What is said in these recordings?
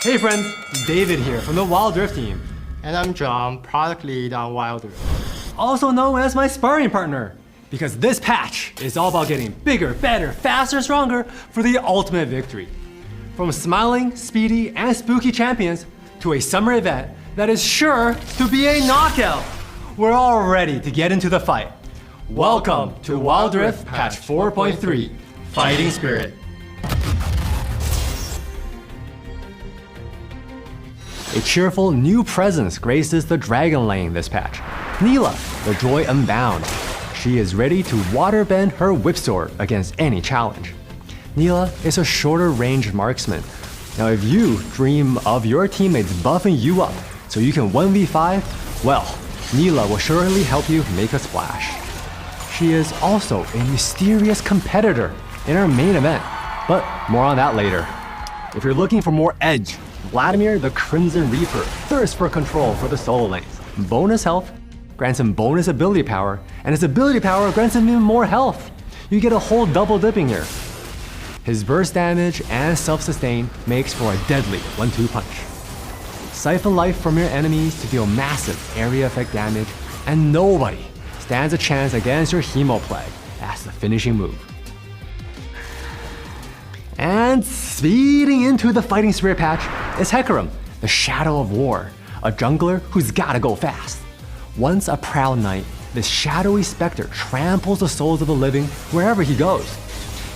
Hey friends, David here from the Wild Rift team. And I'm John, product lead on Wild Rift. Also known as my sparring partner. Because this patch is all about getting bigger, better, faster, stronger for the ultimate victory. From smiling, speedy, and spooky champions to a summer event that is sure to be a knockout. We're all ready to get into the fight. Welcome to Wild Rift Patch 4.3, Fighting Spirit. A cheerful new presence graces the Dragon Lane this patch. Neela, the Joy Unbound. She is ready to waterbend her whipsword against any challenge. Neela is a shorter range marksman. Now if you dream of your teammates buffing you up so you can 1v5, well, Neela will surely help you make a splash. She is also a mysterious competitor in our main event, but more on that later. If you're looking for more edge, Vladimir the Crimson Reaper thirsts for control for the solo lanes. Bonus health grants him bonus ability power, and his ability power grants him even more health. You get a whole double dipping here. His burst damage and self-sustain makes for a deadly 1-2 punch. Siphon life from your enemies to deal massive area effect damage, and nobody stands a chance against your Hemo Plague as the finishing move. And speeding into the Fighting Spirit patch is Hecarim, the Shadow of War, a jungler who's gotta go fast. Once a proud knight, this shadowy specter tramples the souls of the living wherever he goes.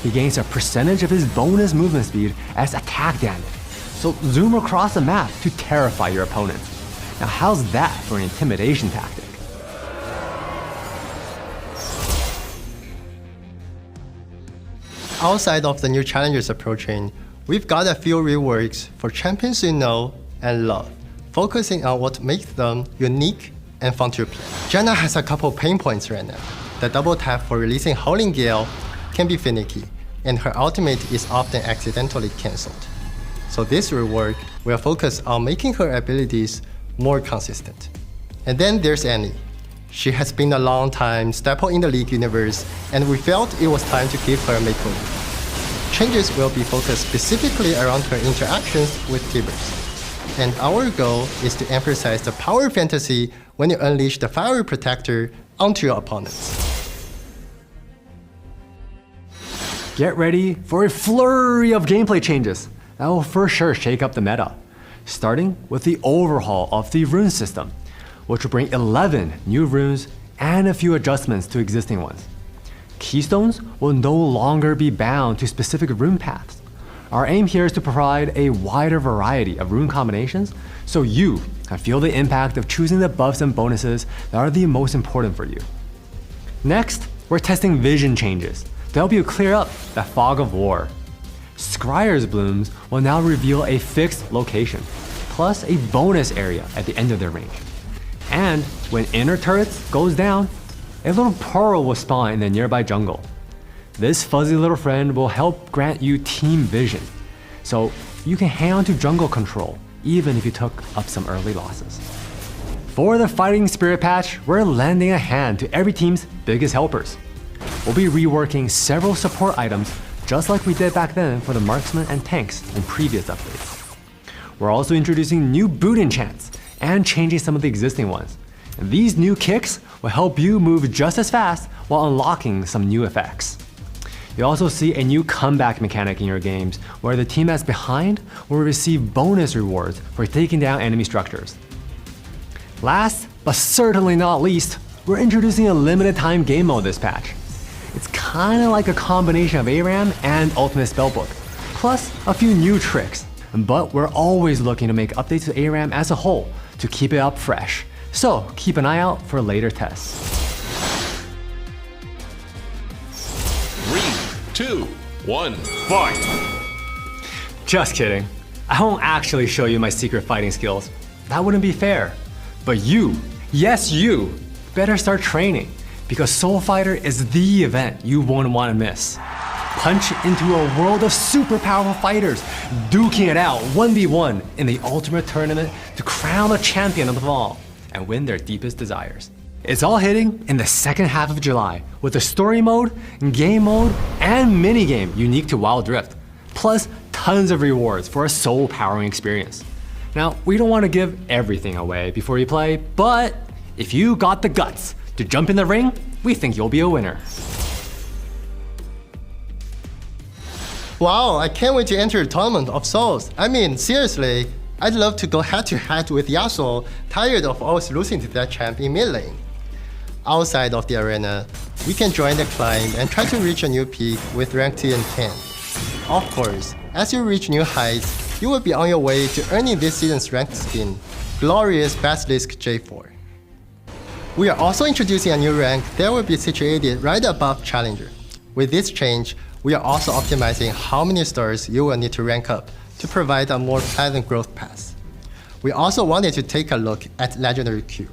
He gains a percentage of his bonus movement speed as attack damage, so zoom across the map to terrify your opponents. Now how's that for an intimidation tactic? Outside of the new challenges approaching, we've got a few reworks for champions you know and love, focusing on what makes them unique and fun to play. Janna has a couple pain points right now. The double tap for releasing Howling Gale can be finicky, and her ultimate is often accidentally cancelled. So this rework will focus on making her abilities more consistent. And then there's Annie. She has been a long time staple in the League universe, and we felt it was time to give her a makeover. Changes will be focused specifically around her interactions with Tibbers. And our goal is to emphasize the power fantasy when you unleash the Fiery Protector onto your opponents. Get ready for a flurry of gameplay changes that will for sure shake up the meta, starting with the overhaul of the rune system, which will bring 11 new runes and a few adjustments to existing ones. Keystones will no longer be bound to specific rune paths. Our aim here is to provide a wider variety of rune combinations so you can feel the impact of choosing the buffs and bonuses that are the most important for you. Next, we're testing vision changes to help you clear up that fog of war. Scryer's blooms will now reveal a fixed location, plus a bonus area at the end of their range. And when inner turrets goes down, a little pearl will spawn in the nearby jungle. This fuzzy little friend will help grant you team vision, so you can hang on to jungle control even if you took up some early losses. For the Fighting Spirit patch, we're lending a hand to every team's biggest helpers. We'll be reworking several support items just like we did back then for the marksmen and tanks in previous updates. We're also introducing new boot enchants and changing some of the existing ones. And these new kicks will help you move just as fast while unlocking some new effects. You'll also see a new comeback mechanic in your games where the team that's behind will receive bonus rewards for taking down enemy structures. Last, but certainly not least, we're introducing a limited time game mode this patch. It's kinda like a combination of ARAM and Ultimate Spellbook, plus a few new tricks. But we're always looking to make updates to ARAM as a whole to keep it up fresh. So keep an eye out for later tests. 3, 2, 1, fight! Just kidding. I won't actually show you my secret fighting skills. That wouldn't be fair. But you, yes you, better start training because Soul Fighter is the event you won't want to miss. Punch into a world of super powerful fighters, duking it out 1v1 in the ultimate tournament to crown a champion of them all and win their deepest desires. It's all hitting in the second half of July with a story mode, game mode, and minigame unique to Wild Rift, plus tons of rewards for a soul-powering experience. Now, we don't want to give everything away before you play, but if you got the guts to jump in the ring, we think you'll be a winner. Wow, I can't wait to enter the Tournament of Souls. I mean, seriously, I'd love to go head-to-head with Yasuo, tired of always losing to that champ in mid lane. Outside of the arena, we can join the climb and try to reach a new peak with rank 2 and 10. Of course, as you reach new heights, you will be on your way to earning this season's ranked skin, Glorious Basilisk J4. We are also introducing a new rank that will be situated right above Challenger. With this change, we are also optimizing how many stars you will need to rank up to provide a more pleasant growth path. We also wanted to take a look at Legendary Queue.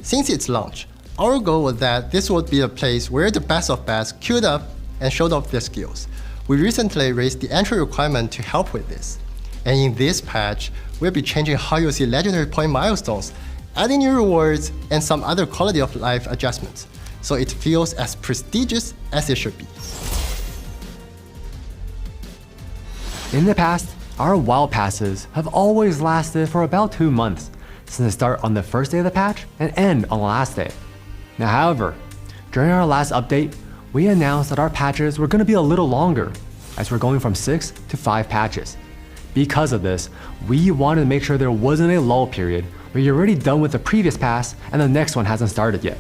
Since its launch, our goal was that this would be a place where the best of best queued up and showed off their skills. We recently raised the entry requirement to help with this. And in this patch, we'll be changing how you see Legendary Point milestones, adding new rewards and some other quality of life adjustments, so it feels as prestigious as it should be. In the past, our WoW passes have always lasted for about 2 months, since they start on the first day of the patch and end on the last day. Now, however, during our last update, we announced that our patches were going to be a little longer, as we're going from 6 to 5 patches. Because of this, we wanted to make sure there wasn't a lull period where you're already done with the previous pass and the next one hasn't started yet.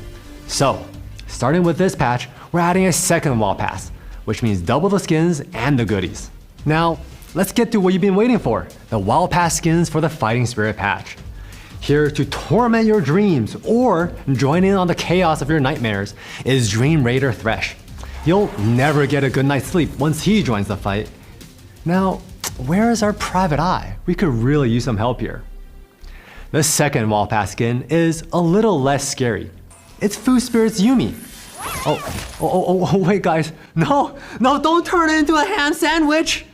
So, starting with this patch, we're adding a second WoW pass, which means double the skins and the goodies. Now, let's get to what you've been waiting for, the WoW Pass skins for the Fighting Spirit patch. Here to torment your dreams or join in on the chaos of your nightmares is Dream Raider Thresh. You'll never get a good night's sleep once he joins the fight. Now, where is our Private Eye? We could really use some help here. The second WoW Pass skin is a little less scary. It's Fu Spirit's Yumi. Oh, wait guys, no, don't turn it into a ham sandwich!